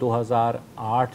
2008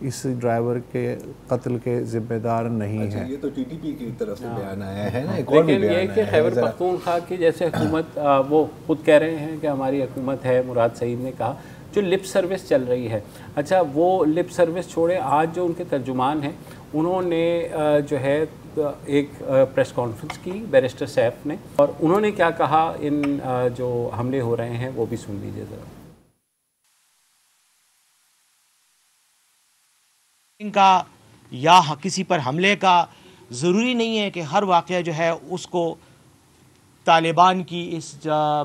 اس driver کے قتل کے ذمہ دار نہیں ہیں۔ یہ تو ٹی ٹی پی کی طرف سے بیان آیا ہے نا، ایک اور بھی بیان آیا ہے۔ لیکن یہ کہ خیبر پختونخوا کی جیسے حکومت، وہ خود کہہ رہے ہیں کہ ہماری حکومت ہے، مراد سعید نے کہا، جو لپ سروس چل رہی ہے، اچھا وہ لپ سروس چھوڑے، آج جو ان کے ترجمان ہیں انہوں نے جو ہے ایک پریس کانفرنس کی بیرسٹر سیف نے، اور انہوں نے کیا کہا ان جو حملے ہو رہے ہیں وہ بھی سن لیجیے ذرا۔ کا یا کسی پر حملے کا ضروری نہیں ہے کہ ہر واقعہ جو ہے اس کو طالبان کی اس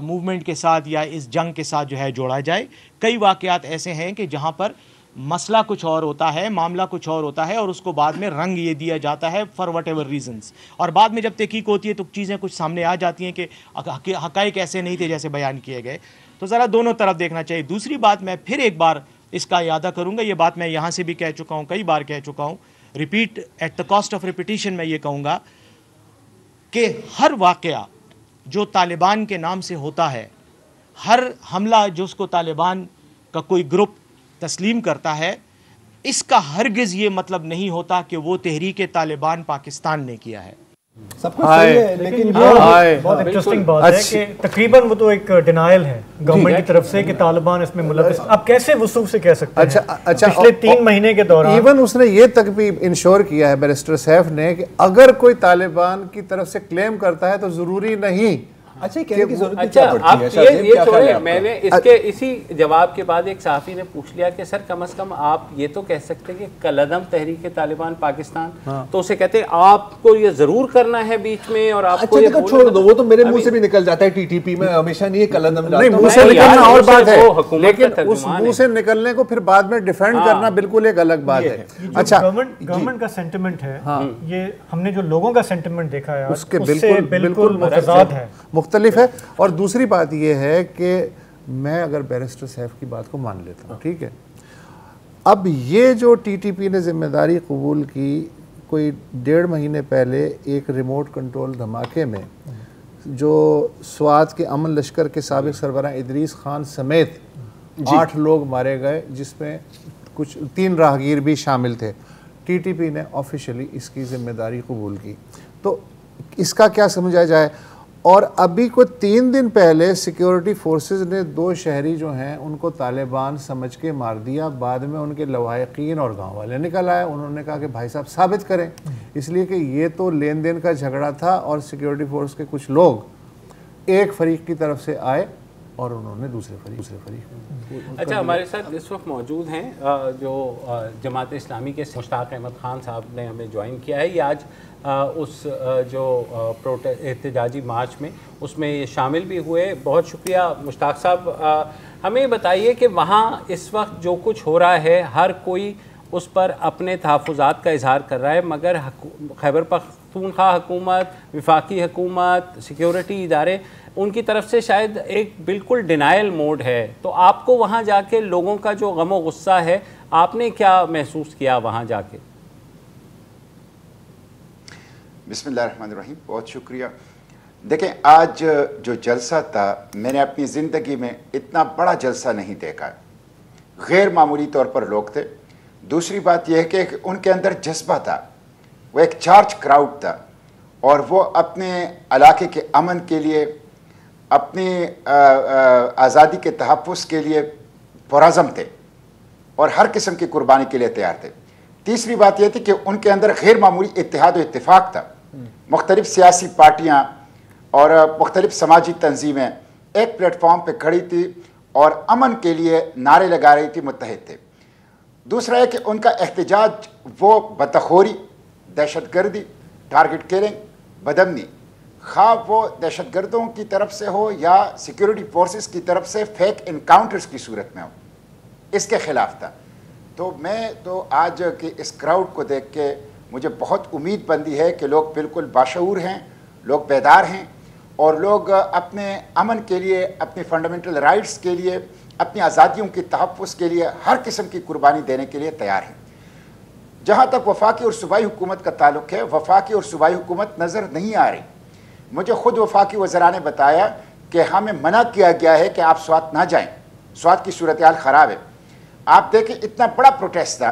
موومنٹ کے ساتھ یا اس جنگ کے ساتھ جو ہے جوڑا جائے۔ کئی واقعات ایسے ہیں کہ جہاں پر مسئلہ کچھ اور ہوتا ہے، معاملہ کچھ اور ہوتا ہے، اور اس کو بعد میں رنگ یہ دیا جاتا ہے فار وٹ ایور ریزنز، اور بعد میں جب تحقیق ہوتی ہے تو چیزیں کچھ سامنے آ جاتی ہیں کہ حقائق ایسے نہیں تھے جیسے بیان کیے گئے۔ تو ذرا دونوں طرف دیکھنا چاہیے۔ دوسری بات میں پھر ایک بار اس کا اعادہ کروں گا، یہ بات میں یہاں سے بھی کہہ چکا ہوں، کئی بار کہہ چکا ہوں، repeat at the cost of repetition میں یہ کہوں گا کہ ہر واقعہ جو طالبان کے نام سے ہوتا ہے، ہر حملہ جو اس کو طالبان کا کوئی گروپ تسلیم کرتا ہے، اس کا ہرگز یہ مطلب نہیں ہوتا کہ وہ تحریک طالبان پاکستان نے کیا ہے۔ سب کچھ صحیح ہے، لیکن بہت انٹرسٹنگ بات ہے کہ تقریباً وہ تو ایک ڈینائل ہے گورنمنٹ کی طرف سے کہ طالبان اس میں ملوث، اب کیسے وصوف سے کہہ سکتے ہیں؟ پچھلے 3 مہینے کے دوران ایون اس نے یہ تک بھی انشور کیا ہے بیرسٹر سیف نے کہ اگر کوئی طالبان کی طرف سے کلیم کرتا ہے تو ضروری نہیں۔ اچھا کہنے کی ضرورت اچھا آپ یہ چھوڑیں، میں نے اس کے اسی جواب کے بعد ایک صحافی نے پوچھ لیا کہ سر کم از کم آپ یہ تو کہہ سکتے کہ کالعدم تحریک طالبان پاکستان، تو اسے کہتے ہیں آپ کو یہ ضرور کرنا ہے بیچ میں، اور آپ کو اچھا چھوڑ دو، وہ تو میرے منہ سے بھی نکل جاتا ہے ٹی ٹی پی میں، ہمیشہ نہیں کالعدم نہیں، منہ سے نکلنا اور بات ہے، لیکن اس منہ سے نکلنے کو پھر بعد میں ڈیفینڈ کرنا بالکل ایک الگ بات ہے۔ اچھا گورنمنٹ کا سینٹیمنٹ ہے، یہ ہم نے جو لوگوں کا سینٹیمنٹ دیکھا ہے اس کے بالکل متضاد ہے، مختلف ہے۔ اور دوسری بات یہ ہے کہ میں اگر بیرسٹر سیف کی بات کو مان لیتا ہوں، ٹھیک ہے، اب یہ جو ٹی ٹی پی نے ذمہ داری قبول کی کوئی 1.5 مہینے پہلے ایک ریموٹ کنٹرول دھماکے میں جو سوات کے امن لشکر کے سابق سربراہ ادریس خان سمیت 8 لوگ مارے گئے، جس میں کچھ 3 راہگیر بھی شامل تھے، ٹی ٹی پی نے آفیشلی اس کی ذمہ داری قبول کی۔ تو اس کا کیا سمجھا جائے؟ اور ابھی کو 3 دن پہلے سیکیورٹی فورسز نے 2 شہری جو ہیں ان کو طالبان سمجھ کے مار دیا، بعد میں ان کے لواحقین اور گاؤں والے نکل آئے، انہوں نے کہا کہ بھائی صاحب ثابت کریں، اس لیے کہ یہ تو لین دین کا جھگڑا تھا اور سیکیورٹی فورس کے کچھ لوگ ایک فریق کی طرف سے آئے اور انہوں نے دوسرے فریق۔ اچھا ہمارے ساتھ اس وقت موجود ہیں جو جماعت اسلامی کے مشتاق احمد خان صاحب نے ہمیں جوائن کیا ہے، یہ آج اس جو احتجاجی مارچ میں اس میں یہ شامل بھی ہوئے۔ بہت شکریہ مشتاق صاحب۔ ہمیں بتائیے کہ وہاں اس وقت جو کچھ ہو رہا ہے ہر کوئی اس پر اپنے تحفظات کا اظہار کر رہا ہے، مگر خیبر پختونخوا حکومت، وفاقی حکومت، سیکیورٹی ادارے، ان کی طرف سے شاید ایک بالکل ڈینائل موڈ ہے۔ تو آپ کو وہاں جا کے لوگوں کا جو غم و غصہ ہے، آپ نے کیا محسوس کیا وہاں جا کے؟ بسم اللہ الرحمن الرحیم، بہت شکریہ۔ دیکھیں آج جو جلسہ تھا، میں نے اپنی زندگی میں اتنا بڑا جلسہ نہیں دیکھا ہے، غیر معمولی طور پر لوگ تھے۔ دوسری بات یہ ہے کہ ان کے اندر جذبہ تھا، وہ ایک چارج کراؤڈ تھا، اور وہ اپنے علاقے کے امن کے لیے، اپنی آزادی کے تحفظ کے لیے پرعزم تھے اور ہر قسم کی قربانی کے لیے تیار تھے۔ تیسری بات یہ تھی کہ ان کے اندر غیر معمولی اتحاد و اتفاق تھا، مختلف سیاسی پارٹیاں اور مختلف سماجی تنظیمیں ایک پلیٹ فارم پہ کھڑی تھی اور امن کے لیے نعرے لگا رہی تھی، متحد تھے۔ دوسرا ہے کہ ان کا احتجاج وہ بتخوری، دہشت گردی، ٹارگٹ کلنگ، بدامنی، خواہ وہ دہشت گردوں کی طرف سے ہو یا سیکیورٹی فورسز کی طرف سے فیک انکاؤنٹرز کی صورت میں ہو، اس کے خلاف تھا۔ تو میں تو آج کے اس کراؤڈ کو دیکھ کے مجھے بہت امید بندی ہے کہ لوگ بالکل باشعور ہیں، لوگ بیدار ہیں، اور لوگ اپنے امن کے لیے، اپنی فنڈامنٹل رائٹس کے لیے، اپنی آزادیوں کے تحفظ کے لیے ہر قسم کی قربانی دینے کے لیے تیار ہیں۔ جہاں تک وفاقی اور صوبائی حکومت کا تعلق ہے، وفاقی اور صوبائی حکومت نظر نہیں آ رہی۔ مجھے خود وفاقی وزراء نے بتایا کہ ہمیں منع کیا گیا ہے کہ آپ سوات نہ جائیں، سوات کی صورتحال خراب ہے۔ آپ دیکھیں اتنا بڑا پروٹیسٹ تھا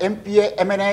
MPA MNA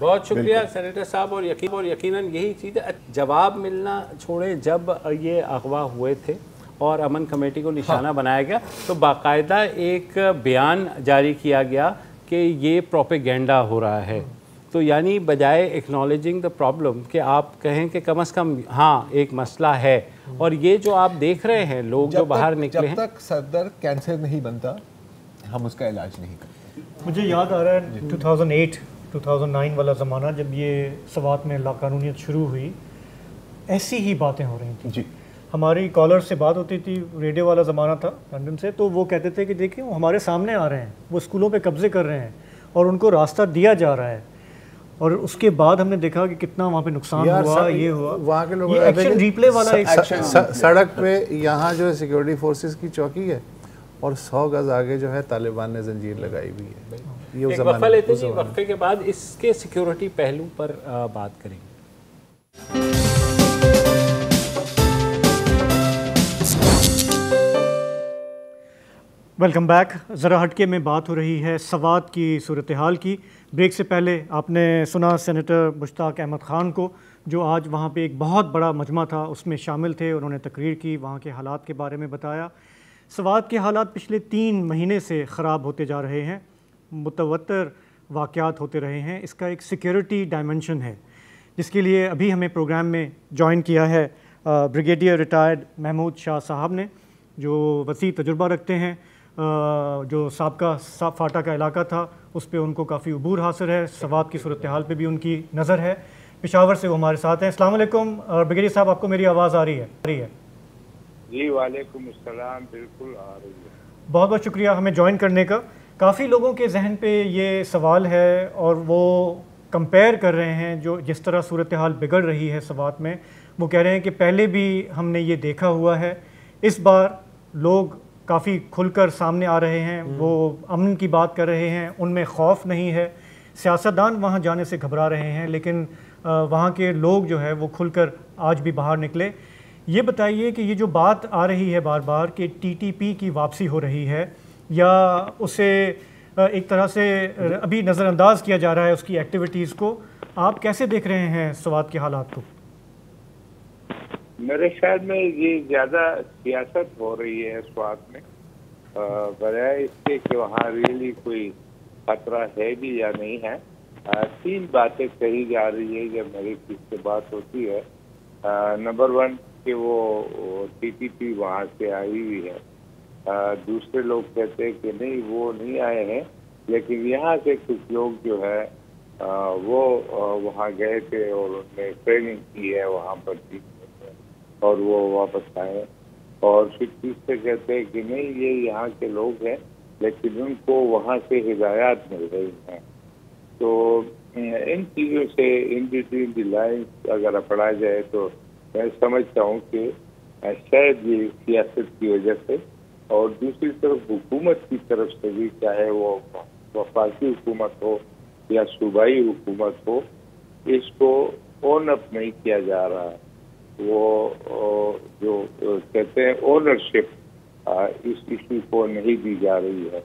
بہت شکریہ سینیٹر صاحب، اور یقیناً یہی چیز ہے، جواب ملنا چھوڑے جب یہ اغوا ہوئے تھے اور امن کمیٹی کو نشانہ بنایا گیا تو باقاعدہ ایک بیان جاری کیا گیا کہ یہ پروپیگینڈا ہو رہا ہے، تو یعنی بجائے ایکنالوجنگ دا پرابلم کہ آپ کہیں کہ کم از کم ہاں ایک مسئلہ ہے، اور یہ جو آپ دیکھ رہے ہیں لوگ جو باہر نکلے ہیں، جب تک سر درد کینسر نہیں بنتا ہم اس کا علاج نہیں کرتے۔ مجھے یاد آ رہا ہے 2008 2009 والا زمانہ، جب یہ سوات میں لاقانونیت شروع ہوئی، ایسی ہی باتیں ہو رہی تھیں۔ جی، ہماری کالر سے بات ہوتی تھی، ریڈیو والا زمانہ تھا لنڈن سے، تو وہ کہتے تھے کہ دیکھیں وہ ہمارے سامنے آ رہے ہیں، وہ اسکولوں پہ قبضے کر رہے ہیں اور ان کو راستہ دیا جا رہا ہے، اور اس کے بعد ہم نے دیکھا کہ کتنا وہاں پہ نقصان ہوا، یہ ہوا، وہاں کے لوگ ایکشن ریپلے والا سڑک پہ یہاں جو ہے سیکیورٹی فورسز کی چوکی ہے اور 100 گز آگے جو ہے طالبان نے زنجیر لگائی ہوئی ہے۔ ایک وقفہ لیتے ہیں، وقفے کے بعد اس کے سیکیورٹی پہلو پر بات کریں گے۔ Welcome back. ذرا ہٹکے میں بات ہو رہی ہے سوات کی صورتحال کی۔ بریک سے پہلے آپ نے سنا سینیٹر مشتاق احمد خان کو، جو آج وہاں پہ ایک بہت بڑا مجمع تھا اس میں شامل تھے، انہوں نے تقریر کی، وہاں کے حالات کے بارے میں بتایا۔ سوات کے حالات پچھلے 3 مہینے سے خراب ہوتے جا رہے ہیں، متواتر واقعات ہوتے رہے ہیں، اس کا ایک سیکیورٹی ڈائمنشن ہے، جس کے لیے ابھی ہمیں پروگرام میں جوائن کیا ہے بریگیڈیئر ریٹائرڈ محمود شاہ صاحب نے، جو وسیع تجربہ رکھتے ہیں، جو سابقہ فاٹا کا علاقہ تھا اس پہ ان کو کافی عبور حاصل ہے، سوات کی صورتحال پہ بھی ان کی نظر ہے، پشاور سے وہ ہمارے ساتھ ہیں۔ السلام علیکم بریگیڈیئر صاحب، آپ کو میری آواز آ رہی ہے؟ جی وعلیکم السلام، بالکل آ رہی ہے۔ بہت بہت شکریہ ہمیں جوائن کرنے کا۔ کافی لوگوں کے ذہن پہ یہ سوال ہے اور وہ کمپیئر کر رہے ہیں، جو جس طرح صورتحال بگڑ رہی ہے سوات میں، وہ کہہ رہے ہیں کہ پہلے بھی ہم نے یہ دیکھا ہوا ہے، اس بار لوگ کافی کھل کر سامنے آ رہے ہیں، وہ امن کی بات کر رہے ہیں، ان میں خوف نہیں ہے، سیاستدان وہاں جانے سے گھبرا رہے ہیں، لیکن وہاں کے لوگ جو ہے وہ کھل کر آج بھی باہر نکلے۔ یہ بتائیے کہ یہ جو بات آ رہی ہے بار بار کہ ٹی ٹی پی کی واپسی ہو رہی ہے، یا اسے ایک طرح سے ابھی نظر انداز کیا جا رہا ہے اس کی ایکٹیویٹیز کو، آپ کیسے دیکھ رہے ہیں سوات کے حالات کو؟ میرے خیال میں یہ زیادہ سیاست ہو رہی ہے سوات میں، بجائے اس کے کہ وہاں ریئلی کوئی خطرہ ہے بھی یا نہیں ہے۔ 3 باتیں کہی جا رہی ہے جب میری کس سے بات ہوتی ہے۔ نمبر 1 کہ وہ ٹی ٹی پی وہاں سے آئی ہوئی ہے، دوسرے لوگ کہتے ہیں کہ نہیں وہ نہیں آئے ہیں، لیکن یہاں سے کچھ لوگ جو ہے وہ وہاں گئے تھے اور انہوں نے ٹریننگ کی ہے وہاں پر اور وہ واپس آئے، اور پھر تیسرے کہتے ہیں کہ نہیں یہ یہاں کے لوگ ہیں لیکن ان کو وہاں سے ہدایات مل رہی ہیں۔ تو ان چیزوں سے ان بٹوین دی لائنز اگر پڑھا جائے تو میں سمجھتا ہوں کہ شاید یہ سیاست کی وجہ سے، اور دوسری طرف حکومت کی طرف سے بھی، چاہے وہ وفاقی حکومت ہو یا صوبائی حکومت ہو، اس کو اون اپ نہیں کیا جا رہا ہے۔ وہ جو کہتے ہیں اونرشپ، اس ایشو کو نہیں دی جا رہی ہے۔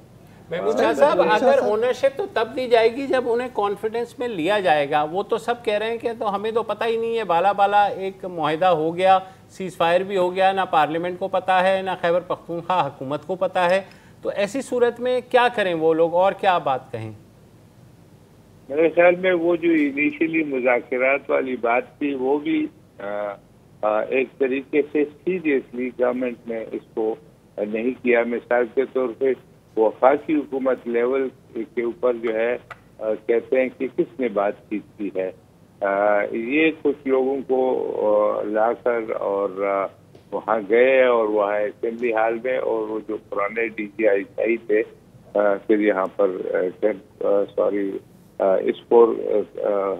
محمود شاہ صاحب، اگر اونرشپ تو تب دی جائے گی جب انہیں کانفیڈنس میں لیا جائے گا۔ وہ تو سب کہہ رہے ہیں کہ تو ہمیں تو پتہ ہی نہیں ہے، بالا بالا ایک معاہدہ ہو گیا، سیز فائر بھی ہو گیا، نہ پارلیمنٹ کو پتہ ہے نہ خیبر پختونخوا حکومت کو پتہ ہے، تو ایسی صورت میں کیا کریں وہ لوگ اور کیا بات کہیں؟ میرے خیال میں وہ جو انیشلی مذاکرات والی بات تھی وہ بھی ایک طریقے سے سیریسلی گورنمنٹ نے اس کو نہیں کیا۔ مثال کے طور پہ وفاقی حکومت لیول کے اوپر جو ہے کہتے ہیں کہ کس نے بات کی ہے، یہ کچھ لوگوں کو لا کر اور وہاں گئے اور وہاں اسمبلی ہال میں، اور وہ جو پرانے ڈی جی آئی صحیح تھے پھر یہاں پر اسپور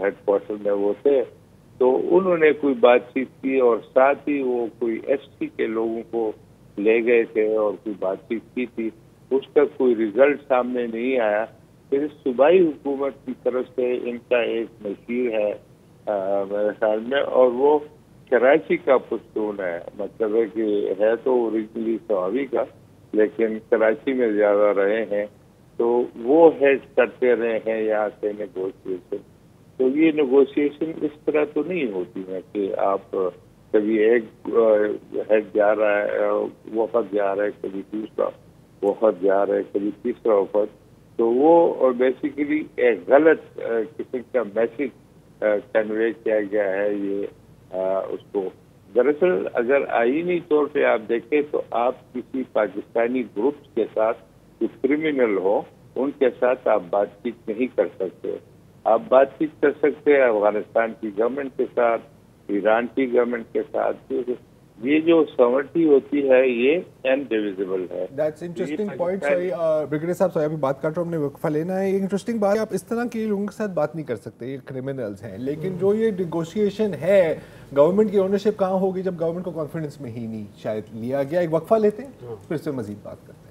ہیڈ کوارٹر میں وہ تھے، تو انہوں نے کوئی بات چیت کی، اور ساتھ ہی وہ کوئی ایس ٹی کے لوگوں کو لے گئے تھے اور کوئی بات چیت کی تھی، اس کا کوئی ریزلٹ سامنے نہیں آیا۔ پھر صوبائی حکومت کی طرف سے ان کا ایک مشیر ہے میرے خیال میں، اور وہ کراچی کا پشتون ہے، مطلب ہے کہ ہے تو اوریجنلی سوابی کا لیکن کراچی میں زیادہ رہے ہیں، تو وہ ہیڈ کرتے رہے ہیں یہاں سے نیگوشیشن۔ تو یہ نیگوشیشن اس طرح تو نہیں ہوتی ہے کہ آپ کبھی ایک ہیڈ جا رہا ہے، وفد جا رہا ہے، کبھی دوسرا وفد جا رہا ہے، کبھی تیسرا وفد، تو وہ بیسیکلی ایک غلط قسم کا میسج کنوے کیا گیا ہے یہ اس کو. دراصل اگر آئینی طور پہ آپ دیکھیں تو آپ کسی پاکستانی گروپس کے ساتھ جو کرمنل ہو ان کے ساتھ آپ بات چیت نہیں کر سکتے. آپ بات چیت کر سکتے ہیں افغانستان کی گورنمنٹ کے ساتھ، ایران کی گورنمنٹ کے ساتھ. یہ جو سمرٹی ہوتی ہے یہ انڈیویزبل ہے. That's interesting point. Sorry brigadier صاحب، سوری ابھی بات کر رہا ہوں، ہم نے وقفہ لینا ہے. ایک انٹرسٹنگ بات ہے، آپ اس طرح کے لوگوں کے ساتھ بات نہیں کر سکتے، یہ کرمنلز ہیں. لیکن جو یہ نیگوشیشن ہے، گورنمنٹ کی اونرشپ کہاں ہوگی جب گورنمنٹ کو کانفیڈنس میں ہی نہیں شاید لیا گیا. ایک وقفہ لیتے ہیں، پھر سے مزید بات کرتے ہیں.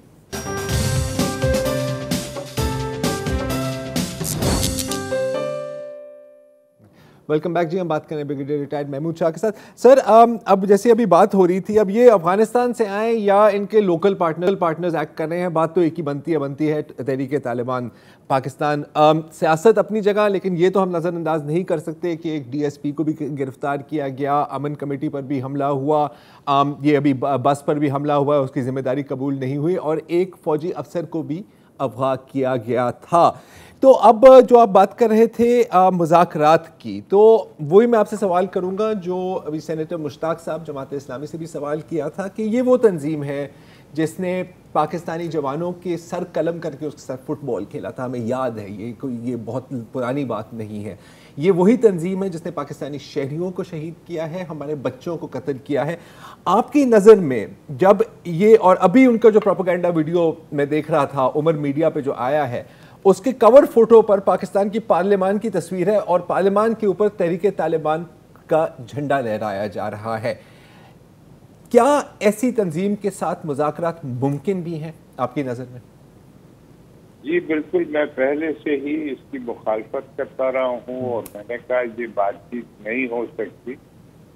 ویلکم بیک جی. ہم بات کریں بریگیڈیئر ریٹائرڈ محمود شاہ کے ساتھ. سر اب جیسے ابھی بات ہو رہی تھی، اب یہ افغانستان سے آئیں یا ان کے لوکل پارٹنرز ایکٹ کر رہے ہیں، بات تو ایک ہی بنتی ہے تحریک طالبان پاکستان. سیاست اپنی جگہ، لیکن یہ تو ہم نظر انداز نہیں کر سکتے کہ ایک ڈی ایس پی کو بھی گرفتار کیا گیا، امن کمیٹی پر بھی حملہ ہوا، یہ ابھی بس پر بھی حملہ ہوا، اس کی ذمہ داری قبول نہیں ہوئی، اور ایک فوجی افسر کو بھی اغوا کیا گیا تھا. تو اب جو آپ بات کر رہے تھے مذاکرات کی، تو وہی میں آپ سے سوال کروں گا جو ابھی سینیٹر مشتاق صاحب جماعت اسلامی سے بھی سوال کیا تھا کہ یہ وہ تنظیم ہے جس نے پاکستانی جوانوں کے سر قلم کر کے اس کے ساتھ فٹ بال کھیلا تھا. ہمیں یاد ہے، یہ بہت پرانی بات نہیں ہے. یہ وہی تنظیم ہے جس نے پاکستانی شہریوں کو شہید کیا ہے، ہمارے بچوں کو قتل کیا ہے. آپ کی نظر میں جب یہ، اور ابھی ان کا جو پروپیگنڈا ویڈیو میں دیکھ رہا تھا عمر میڈیا پہ جو آیا ہے، اس کے کور فوٹو پر پاکستان کی پارلیمان کی تصویر ہے اور پارلیمان کے اوپر تحریک طالبان کا جھنڈا لہرایا جا رہا ہے. کیا ایسی تنظیم کے ساتھ مذاکرات ممکن بھی ہیں آپ کی نظر میں؟ جی بالکل، میں پہلے سے ہی اس کی مخالفت کرتا رہا ہوں اور میں نے کہا یہ بات چیت نہیں ہو سکتی.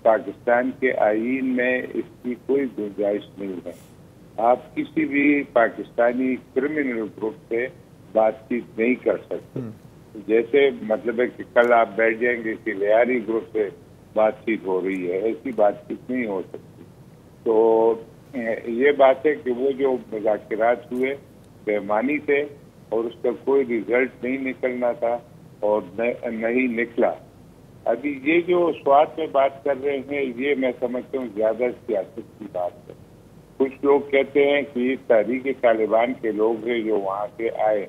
پاکستان کے آئین میں اس کی کوئی گنجائش نہیں ہے. آپ کسی بھی پاکستانی کرمنل گروپ سے بات چیت نہیں کر سکتے. جیسے مطلب ہے کہ کل آپ بیٹھ جائیں گے کہ لیاری گروپ سے بات چیت ہو رہی ہے، ایسی بات چیت نہیں ہو سکتی. تو یہ بات ہے کہ وہ جو مذاکرات ہوئے بےمانی تھے اور اس کا کوئی ریزلٹ نہیں نکلنا تھا اور نہیں نکلا. ابھی یہ جو سوات میں بات کر رہے ہیں یہ میں سمجھتا ہوں زیادہ سیاست کی بات ہے. کچھ لوگ کہتے ہیں کہ یہ تحریک طالبان کے لوگ ہیں جو وہاں سے آئے.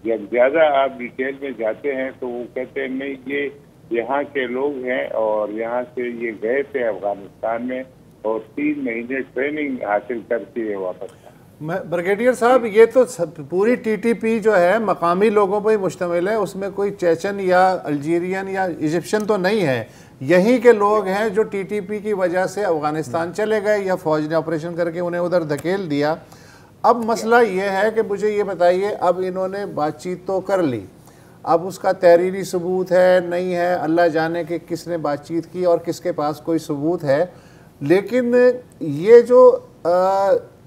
جب زیادہ آپ ڈیٹیل میں جاتے ہیں تو وہ کہتے ہیں نہیں، یہ یہاا کے لوگ ہیں اور یہاں سے یہ گئے تھے افغانستان میں اور 3 مہینے ٹریننگ حاصل کر کے واپس آئے. بریگیڈیئر صاحب، یہ تو پوری ٹی ٹی پی جو ہے مقامی لوگوں پر ہی مشتمل ہے، اس میں کوئی چیچن یا الجیرین یا ایجپشن تو نہیں ہے. یہی کے لوگ ہیں جو ٹی ٹی پی کی وجہ سے افغانستان چلے گئے یا فوج نے آپریشن کر کے انہیں ادھر دھکیل دیا. اب مسئلہ یہ ہے کہ مجھے یہ بتائیے، اب انہوں نے بات چیت تو کر لی، اب اس کا تحریری ثبوت ہے نہیں ہے، اللہ جانے کہ کس نے بات چیت کی اور کس کے پاس کوئی ثبوت ہے. لیکن یہ جو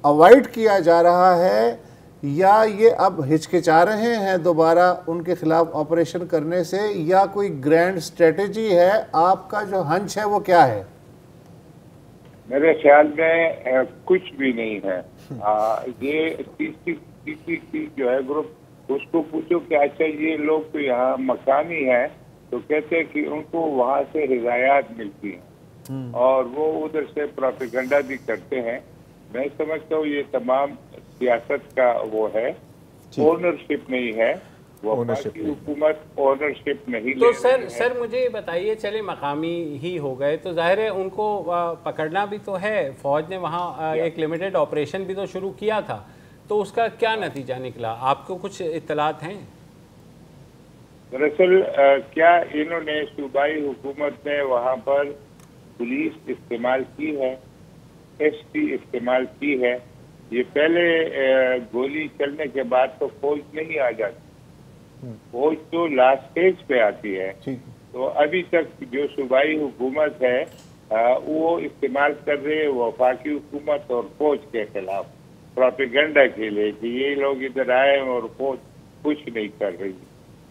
اوائڈ کیا جا رہا ہے، یا یہ اب ہچکچا رہے ہیں دوبارہ ان کے خلاف آپریشن کرنے سے، یا کوئی گرینڈ اسٹریٹجی ہے؟ آپ کا جو ہنچ ہے وہ کیا ہے؟ میرے خیال میں کچھ بھی نہیں ہے. یہ تیسری جو ہے گروپ، اس کو پوچھو کہ اچھا یہ لوگ تو یہاں مقامی ہیں، تو کہتے ہیں کہ ان کو وہاں سے ہدایات ملتی ہیں اور وہ ادھر سے پروپیگنڈا بھی کرتے ہیں. میں سمجھتا ہوں یہ تمام سیاست کا وہ ہے، اونرشپ نہیں ہے. وفاقی حکومت اونرشپ نہیں. تو سر مجھے بتائیے، چلے مقامی ہی ہو گئے تو ظاہر ہے ان کو پکڑنا بھی تو ہے. فوج نے وہاں ایک لمیٹڈ آپریشن بھی تو شروع کیا تھا، تو اس کا کیا نتیجہ نکلا؟ آپ کو کچھ اطلاعات ہیں؟ دراصل کیا انہوں نے صوبائی حکومت نے وہاں پر پولیس استعمال کی ہے، ایس ٹی استعمال کی ہے. یہ پہلے گولی چلنے کے بعد تو فوج نہیں آ جاتی، فوج تو لاسٹ سٹیج پہ آتی ہے. تو ابھی تک جو صوبائی حکومت ہے وہ استعمال کر رہے وفاقی حکومت اور فوج کے خلاف پروپیگنڈا کے لیے کہ یہ لوگ ادھر آئے اور فوج کچھ نہیں کر رہی.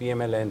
PMLN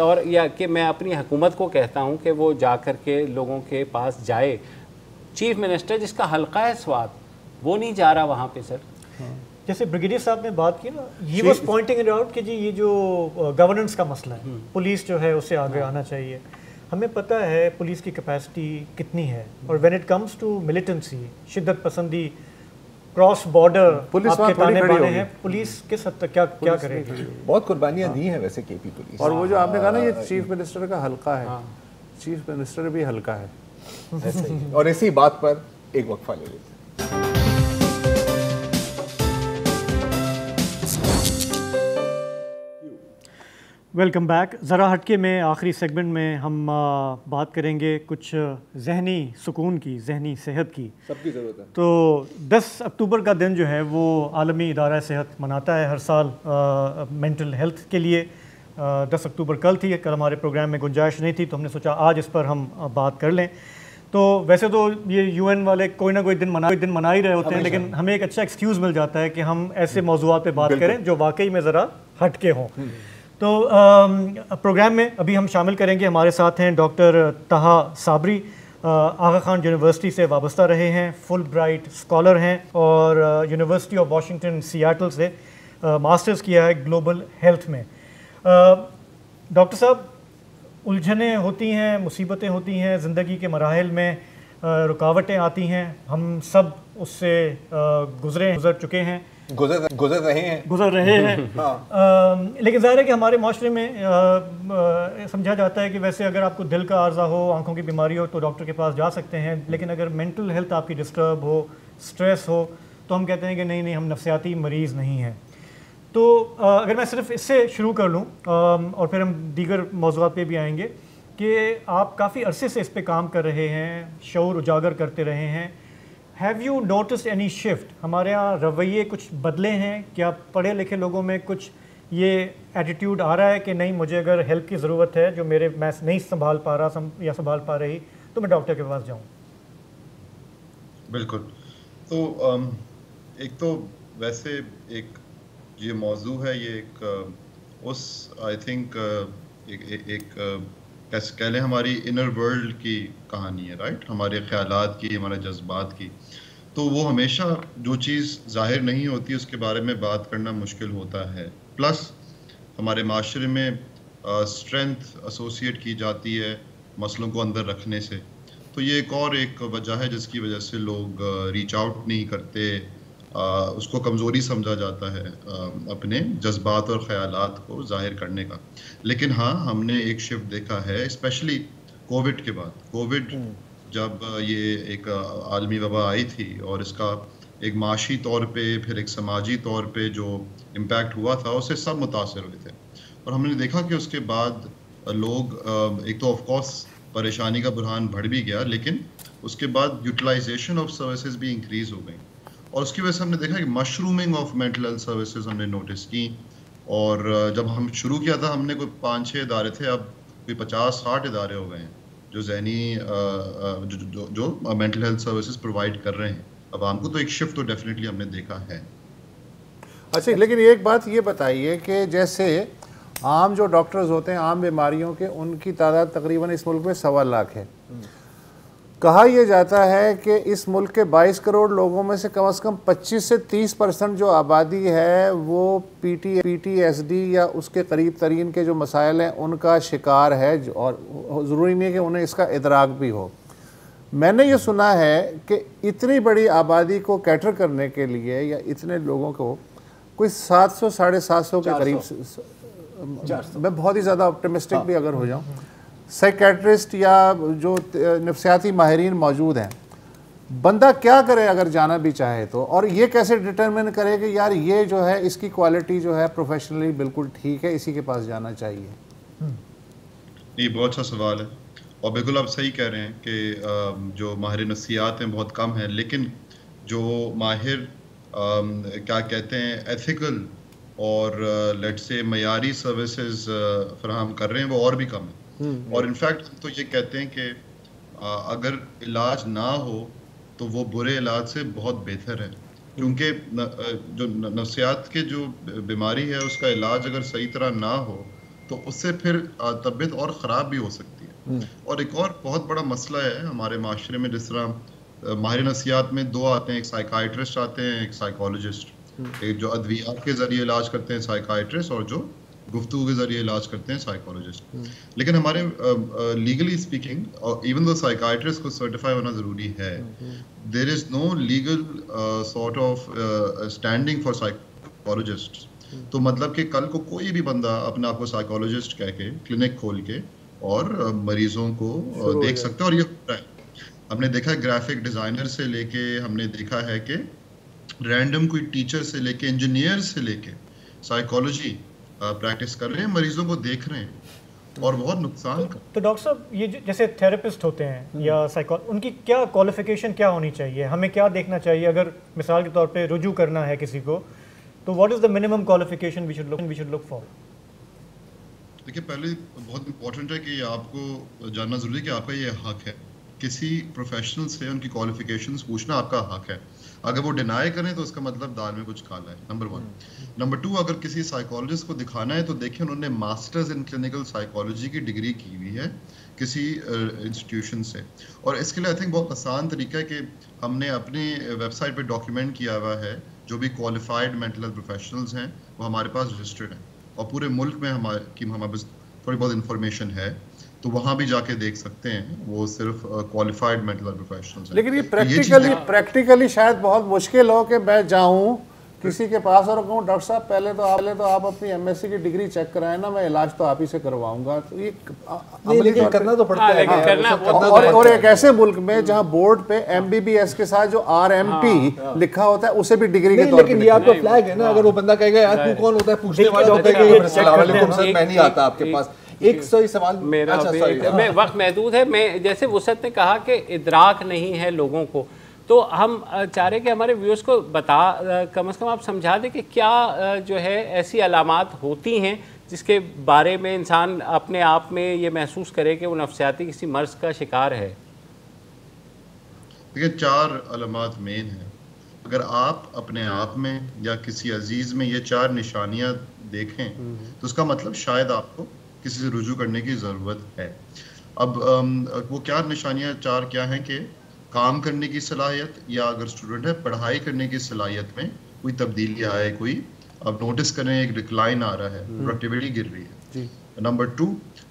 اور یا کہ میں اپنی حکومت کو کہتا ہوں کہ وہ جا کر کے لوگوں کے پاس جائے. چیف منسٹر جس کا حلقہ ہے سوات وہ نہیں جا رہا وہاں پہ سر. جیسے بریگیڈیئر صاحب نے بات کی نا, he was pointing it out کہ جی یہ جو گورننس کا مسئلہ ہے, پولیس جو ہے اسے آگے آنا چاہیے. ہمیں پتہ ہے پولیس کی کیپیسٹی کتنی ہے, اور when it comes to militancy, شدت پسندی, کراس بارڈر پولیس آپ کے تانے بانے ہیں, پولیس کس حد تک کیا کرے گی؟ بہت قربانیاں دی ہیں ویسے کے پی پولیس. اور وہ جو آپ نے کہا نا یہ چیف منسٹر کا حلقہ ہے, چیف منسٹر بھی حلقہ ہے. اور اسی بات پر ایک وقفہ لے لیتے ہیں. Welcome back. ذرا ہٹکے میں آخری سیگمنٹ میں ہم بات کریں گے کچھ ذہنی سکون کی, ذہنی صحت کی. سب کی ضرورت ہے. تو 10 اکتوبر کا دن جو ہے وہ عالمی ادارہ صحت مناتا ہے ہر سال مینٹل ہیلتھ کے لیے. 10 اکتوبر کل تھی, کل ہمارے پروگرام میں گنجائش نہیں تھی تو ہم نے سوچا آج اس پر ہم بات کر لیں. تو ویسے تو یہ یو این والے کوئی نہ کوئی دن منا ہی رہے ہوتے ہیں, لیکن ہمیں ایک اچھا ایکسکیوز مل جاتا ہے کہ ہم ایسے موضوعات پہ بات کریں جو واقعی میں ذرا ہٹ کے ہوں. تو پروگرام میں ابھی ہم شامل کریں گے, ہمارے ساتھ ہیں ڈاکٹر طہا صابری, آغا خان یونیورسٹی سے وابستہ رہے ہیں, فل برائٹ اسکالر ہیں, اور یونیورسٹی آف واشنگٹن سیاٹل سے ماسٹرز کیا ہے گلوبل ہیلتھ میں. ڈاکٹر صاحب, الجھنیں ہوتی ہیں, مصیبتیں ہوتی ہیں زندگی کے مراحل میں, رکاوٹیں آتی ہیں, ہم سب اس سے گزر چکے ہیں, گزر رہے ہیں. لیکن ظاہر ہے کہ ہمارے معاشرے میں سمجھا جاتا ہے کہ ویسے اگر آپ کو دل کا عارضہ ہو, آنکھوں کی بیماری ہو تو ڈاکٹر کے پاس جا سکتے ہیں, لیکن اگر مینٹل ہیلتھ آپ کی ڈسٹرب ہو, سٹریس ہو, تو ہم کہتے ہیں کہ نہیں ہم نفسیاتی مریض نہیں ہیں. تو اگر میں صرف اس سے شروع کر لوں اور پھر ہم دیگر موضوعات پہ بھی آئیں گے کہ آپ کافی عرصے سے اس پہ کام کر رہے ہیں, شعور اجاگر کرتے رہے ہیں. Have you noticed any shift? ہمارے یہاں رویے کچھ بدلے ہیں کیا؟ پڑھے لکھے لوگوں میں کچھ یہ ایٹیٹیوڈ آ رہا ہے کہ نہیں مجھے اگر ہیلپ کی ضرورت ہے جو میں نہیں سنبھال پا رہا یا سنبھال پا رہی تو میں ڈاکٹر کے پاس جاؤں؟ بالکل. تو ایک تو ویسے ایک یہ موضوع ہے, یہ ایک اس آئی تھنک ایک کہہ لیں ہماری انر ورلڈ کی کہانی ہے, رائٹ, ہمارے خیالات کی, ہمارے جذبات کی. تو وہ ہمیشہ جو چیز ظاہر نہیں ہوتی اس کے بارے میں بات کرنا مشکل ہوتا ہے. پلس ہمارے معاشرے میں اسٹرینتھ ایسوسیٹ کی جاتی ہے مسئلوں کو اندر رکھنے سے. تو یہ ایک وجہ ہے جس کی وجہ سے لوگ ریچ آؤٹ نہیں کرتے, اس کو کمزوری سمجھا جاتا ہے اپنے جذبات اور خیالات کو ظاہر کرنے کا. لیکن ہاں ہم نے ایک شفٹ دیکھا ہے اسپیشلی کووڈ کے بعد. کووڈ جب یہ ایک عالمی وبا آئی تھی اور اس کا ایک معاشی طور پہ پھر ایک سماجی طور پہ جو امپیکٹ ہوا تھا اس سے سب متاثر ہوئے تھے. اور ہم نے دیکھا کہ اس کے بعد لوگ ایک تو آف کورس پریشانی کا بحران بڑھ بھی گیا, لیکن اس کے بعد یوٹیلائزیشن آف سروسز بھی انکریز ہو گئی. اور اس کی وجہ سے ہم نے دیکھا کہ مشرومنگ آف مینٹل ہیلتھ سروسز ہم نے نوٹس کی. اور جب ہم شروع کیا تھا ہم نے کوئی 5-6 ادارے تھے, اب کوئی 50-60 ادارے ہو گئے ہیں جو ذہنی جو مینٹل ہیلتھ سروسز پرووائڈ کر رہے ہیں عوام کو. تو ایک شفٹ تو ڈیفینیٹلی ہم نے دیکھا ہے. اچھا, لیکن ایک بات یہ بتائیے کہ جیسے عام جو ڈاکٹرز ہوتے ہیں عام بیماریوں کے, ان کی تعداد تقریباً اس ملک میں 1.25 لاکھ ہے. کہا یہ جاتا ہے کہ اس ملک کے 22 کروڑ لوگوں میں سے کم 25 سے 30% جو آبادی ہے وہ پی ٹی ایس ڈی یا اس کے قریب ترین کے جو مسائل ہیں ان کا شکار ہے, اور ضروری نہیں ہے کہ انہیں اس کا ادراک بھی ہو. میں نے یہ سنا ہے کہ اتنی بڑی آبادی کو کیٹر کرنے کے لیے یا اتنے لوگوں کو کوئی 700-750 کے قریب, میں بہت ہی زیادہ آپٹیمسٹک بھی اگر ہو جاؤں, سائیکیٹرسٹ یا جو نفسیاتی ماہرین موجود ہیں. بندہ کیا کرے اگر جانا بھی چاہے تو, اور یہ کیسے ڈٹرمن کرے کہ یار یہ جو ہے اس کی کوالٹی جو ہے پروفیشنلی بالکل ٹھیک ہے, اسی کے پاس جانا چاہیے؟ یہ بہت اچھا سوال ہے, اور بالکل آپ صحیح کہہ رہے ہیں کہ جو ماہر نفسیات ہیں بہت کم ہیں, لیکن جو ماہر کیا کہتے ہیں ایتھیکل اور لیٹ سے معیاری سروسز فراہم کر رہے ہیں وہ اور بھی کم ہیں. اور انفیکٹ تو یہ کہتے ہیں کہ اگر علاج نہ ہو تو وہ برے علاج سے بہت بہتر ہے, کیونکہ جو نفسیات کے جو بیماری ہے اس کا علاج اگر صحیح طرح نہ ہو تو اس سے پھر طبیعت اور خراب بھی ہو سکتی ہے. اور ایک اور بہت بڑا مسئلہ ہے ہمارے معاشرے میں، جس طرح ماہر نفسیات میں دو آتے ہیں، ایک سائیکائٹرسٹ آتے ہیں، ایک سائیکالوجسٹ. ایک جو ادویات کے ذریعے علاج کرتے ہیں سائیکائٹرسٹ، اور جو گفتگو کے ذریعے علاج کرتے ہیں سائیکالوجسٹ. لیکن ہمارے لیگلی اسپیکنگ، ایون دو سائیکائٹرسٹ کو سرٹیفائی ہونا ضروری ہے، there is no legal sort of standing for psychologist. تو مطلب کہ کل کو کوئی بھی بندہ اپنے آپ کو سائیکالوجسٹ کہہ کے کلینک کھول کے اور مریضوں کو دیکھ سکتا ہے. اور یہ ہوتا ہے، ہم نے دیکھا ہے گرافک ڈیزائنر سے لے کے، ہم نے دیکھا ہے کہ رینڈم کوئی ٹیچر سے لے کے، انجینئر سے لے کے سائیکالوجی پریکٹس کر رہے ہیں، مریضوں کو دیکھ رہے ہیں اور بہت نقصان. تو ڈاکٹر صاحب یہ جیسے تھراپسٹ ہوتے ہیں یا ان کی کیا کوالیفیکیشن کیا ہونی چاہیے؟ ہمیں کیا دیکھنا چاہیے اگر مثال کے طور پہ رجوع کرنا ہے کسی کو، تو what is the minimum qualification we should look for? دیکھیے، پہلے بہت امپورٹنٹ ہے کہ آپ کو جاننا ضروری ہے کہ آپ کا یہ حق ہے. کسی پروفیشنل سے ان کی کوالیفیکیشنز پوچھنا آپ کا حق ہے. اگر وہ ڈینائی کریں تو اس کا مطلب دال میں کچھ کالا ہے، نمبر 1. نمبر 2، اگر کسی سائیکالوجسٹ کو دکھانا ہے تو دیکھیں انہوں نے ماسٹرز ان کلینکل سائیکالوجی کی ڈگری کی ہوئی ہے کسی انسٹیٹیوشن سے. اور اس کے لیے آئی تھنک بہت آسان طریقہ ہے کہ ہم نے اپنی ویب سائٹ پہ ڈاکیومنٹ کیا ہوا ہے، جو بھی کوالیفائڈ مینٹل ہیلتھ پروفیشنلز ہیں وہ ہمارے پاس رجسٹرڈ ہیں، اور پورے ملک میں ہمارے پاس تھوڑی بہت انفارمیشن ہے، تو وہاں بھی جا کے دیکھ سکتے ہیں. وہ صرف کوالیفائڈ مینٹل ہیلتھ پروفیشنلز ہیں. لیکن یہ پریکٹیکلی شاید بہت مشکل ہو کہ میں جاؤں کسی کے پاس اور کہوں ڈاکٹر صاحب پہلے تو آپ اپنی ایم ایس سی کی ڈگری چیک کرائیں نا، میں علاج تو آپ ہی سے کرواؤں گا. تو یہ کرنا تو پڑتا ہے. اور ایک ایسے ملک میں جہاں بورڈ پہ ایم بی بی ایس کے ساتھ جو RMT لکھا ہوتا ہے اسے بھی ڈگری کے طور پہ. لیکن یہ آپ کا فلیگ ہے نا، اگر وہ بندہ کہے گا یار تو کون ہوتا ہے، پوچھنے والا ہوتا ہے کہ السلام علیکم سر میں نہیں آتا آپ کے پاہ. ایک صحیح سوال میرا، میں وقت محدود ہے، میں جیسے وسعت نے کہا کہ ادراک نہیں ہے لوگوں کو، تو ہم چاہ رہے کہ ہمارے ویورز کو کم از کم آپ سمجھا دیں کہ کیا جو ہے ایسی علامات ہوتی ہیں جس کے بارے میں انسان اپنے آپ میں یہ محسوس کرے کہ وہ نفسیاتی کسی مرض کا شکار ہے. دیکھیں 4 علامات مین ہیں. اگر آپ اپنے آپ میں یا کسی عزیز میں یہ 4 نشانیاں دیکھیں تو اس کا مطلب شاید آپ کو کسی سے رجوع کرنے کی ضرورت ہے. اب وہ کیا نشانیاں 4 کیا ہیں کہ کام کرنے کی صلاحیت، یا اگر اسٹوڈنٹ ہے پڑھائی کرنے کی صلاحیت میں کوئی تبدیلی آئے، کوئی اب نوٹس کریں ایک ڈکلائن آ رہا ہے، پروڈکٹیوٹی گر رہی ہے. نمبر 2،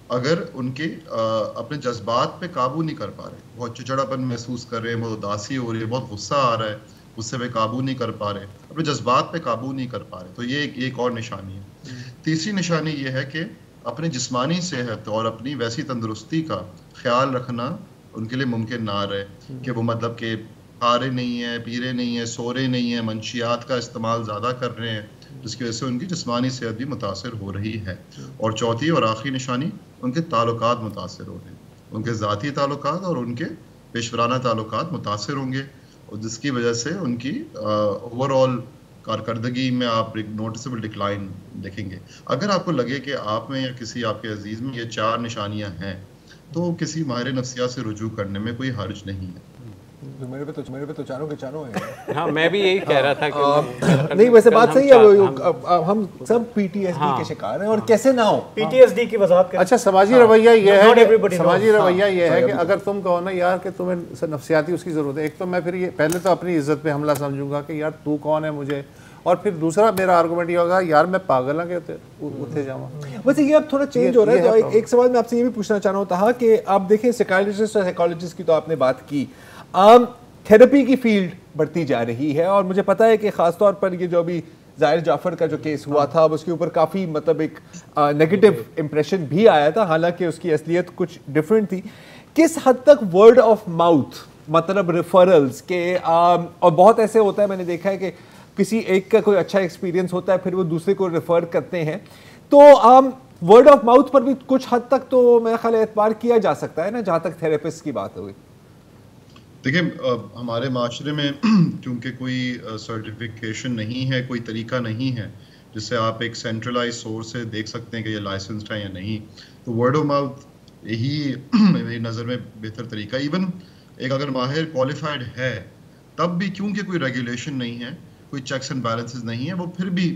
اگر ان کے اپنے جذبات پہ قابو نہیں کر پا رہے، بہت چچڑاپن محسوس کر رہے ہیں، بہت اداسی ہو رہی ہے، بہت غصہ آ رہا ہے، غصے پہ قابو نہیں کر پا رہے، اپنے جذبات پہ قابو نہیں کر پا رہے، تو یہ ایک اور نشانی ہے. تیسری نشانی یہ ہے کہ اپنی جسمانی صحت اور اپنی ویسی تندرستی کا خیال رکھنا ان کے لیے ممکن نہ رہے، کہ وہ مطلب کہ کھا رہے نہیں ہیں، پی رہے نہیں ہیں، سو رہے نہیں ہیں، منشیات کا استعمال زیادہ کر رہے ہیں، جس کی وجہ سے ان کی جسمانی صحت بھی متاثر ہو رہی ہے. اور چوتھی اور آخری نشانی، ان کے تعلقات متاثر ہو رہے ہیں، ان کے ذاتی تعلقات اور ان کے پیشورانہ تعلقات متاثر ہوں گے، اور جس کی وجہ سے ان کی اوور آل کارکردگی میں آپ ایک نوٹسبل ڈکلائن دیکھیں گے. اگر آپ کو لگے کہ آپ میں یا کسی آپ کے عزیز میں یہ 4 نشانیاں ہیں تو کسی ماہر نفسیات سے رجوع کرنے میں کوئی حرج نہیں ہے. میرے پہ تو چاروں کے چاروں ہیں. ہاں میں بھی یہی کہہ رہا تھا کہ نہیں ویسے بات صحیح ہے، ہم سب PTSD کے شکار ہیں، اور کیسے نہ ہو. PTSD کی وضاحت کریں. اچھا سماجی رویہ یہ ہے کہ اگر تم کہو نا یار کہ تمہیں نفسیاتی اس کی ضرورت ہے، ایک تو میں پھر یہ پہلے تو اپنی عزت پہ حملہ سمجھوں گا کہ یار تو کون ہے مجھے، اور پھر دوسرا میرا آرگومنٹ یہ ہوگا یار میں پاگل ہوں کہ اتنے جاؤں. ویسے یہ اب تھوڑا چینج ہو رہا ہے. تو ایک سوال میں آپ سے یہ بھی پوچھنا چاہ رہا ہوں تھا کہ آپ دیکھیں سائیکالوجسٹ اور سائیکالوجسٹ کی تو آپ نے بات کی، تھیراپی کی فیلڈ بڑھتی جا رہی ہے، اور مجھے پتا ہے کہ خاص طور پر یہ جو ابھی ظاہر جعفر کا جو کیس ہوا تھا اس کے اوپر کافی مطلب ایک نیگیٹو امپریشن بھی آیا تھا، حالانکہ اس کی اصلیت کچھ ڈفرینٹ تھی. کس حد تک ورڈ آف ماؤتھ مطلب ریفرلز کے، اور بہت ایسے ہوتا ہے میں نے دیکھا ہے کہ کسی ایک کا کوئی اچھا ایکسپیرینس ہوتا ہے پھر وہ دوسرے کو ریفر کرتے ہیں، تو ورڈ آف ماؤتھ پر بھی کچھ حد تک تو میرا خیال اعتبار کیا جا سکتا ہے نا، جہاں تک تھراپسٹ کی بات ہوئی. دیکھیں ہمارے معاشرے میں چونکہ کوئی سرٹیفیکیشن نہیں ہے، کوئی طریقہ نہیں ہے جس سے آپ ایک سینٹرلائز سورس سے دیکھ سکتے ہیں کہ یہ لائسنسڈ ہے یا نہیں، تو ورڈ آف ماؤتھ یہی میری نظر میں بہتر طریقہ. ایون ایک اگر ماہر کوالیفائڈ ہے تب بھی کیونکہ کوئی ریگولیشن نہیں ہے، کوئی چیکس اینڈ بیلنسز نہیں ہے، وہ پھر بھی